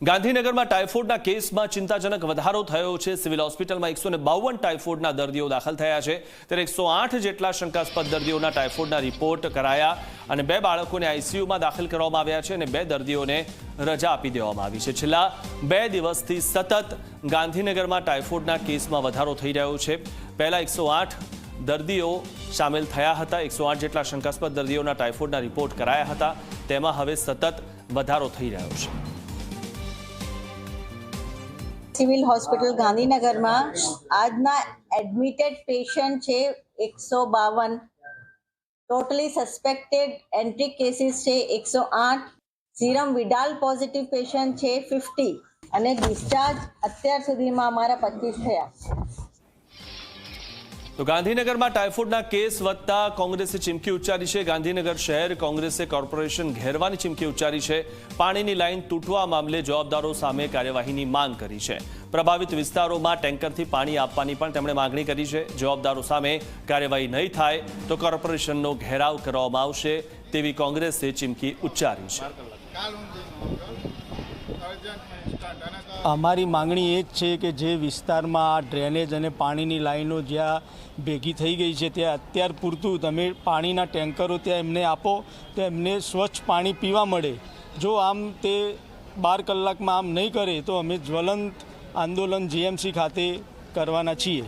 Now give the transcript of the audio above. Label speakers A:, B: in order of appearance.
A: ગાંધીનગરમાં ટાઇફોઇડના કેસમાં ચિંતાજનક વધારો થયો છે। સિવિલ હોસ્પિટલમાં 152 ટાઇફોઇડના દર્દીઓ દાખલ થયા છે, ત્યારે 108 જેટલા શંકાસ્પદ દર્દીઓના ટાઇફોઇડના રિપોર્ટ કરાયા અને 2 બાળકોને આઈસીયુમાં દાખલ કરવામાં આવ્યા છે અને 2 દર્દીઓને રજા આપી દેવામાં આવી છે। છેલ્લા 2 દિવસથી સતત ગાંધીનગરમાં ટાઇફોઇડના કેસમાં વધારો થઈ રહ્યો છે। પહેલા 108 દર્દીઓ સામેલ થયા હતા, 108 જેટલા શંકાસ્પદ દર્દીઓના ટાઇફોઇડના રિપોર્ટ કરાયા હતા, તેમાં હવે સતત વધારો થઈ રહ્યો છે।
B: સિવિલ હોસ્પિટલ ગાંધીનગરમાં આજના એડમિટેડ પેશન્ટ છે 152, ટોટલી સસ્પેક્ટેડ એન્ટ્રી કેસીસ છે 108, સીરમ વિડાલ પોઝિટિવ પેશન્ટ છે 50 અને ડિસ્ચાર્જ અત્યાર સુધીમાં અમારા 25 થયા।
A: તો ગાંધીનગરમાં ટાઇફોઇડના કેસ વધતા કોંગ્રેસે ચીમકી ઉચ્ચારી છે। ગાંધીનગર શહેર કોંગ્રેસે કોર્પોરેશન ઘેરવાની ચીમકી ઉચ્ચારી છે। પાણીની લાઇન તૂટવા મામલે જવાબદારો સામે કાર્યવાહીની માંગ કરી છે। પ્રભાવિત વિસ્તારોમાં ટેન્કરથી પાણી આપવાની પણ તેમણે માંગણી કરી છે। જવાબદારો સામે કાર્યવાહી નહીં થાય તો કોર્પોરેશનનો ઘેરાવ કરવામાં આવશે તેવી કોંગ્રેસે ચીમકી ઉચ્ચારી છે।
C: અમારી માંગણી એ જ છે કે જે વિસ્તારમાં આ ડ્રેનેજ અને પાણીની લાઈનો જ્યાં ભેગી થઈ ગઈ છે ત્યાં અત્યાર પૂરતું તમે પાણીના ટેન્કરો ત્યાં એમને આપો તો એમને સ્વચ્છ પાણી પીવા મળે। જો આમ તે 12 કલાકમાં આમ નહીં કરે તો અમે જ્વલંત આંદોલન જીએમસી ખાતે કરવાના છીએ।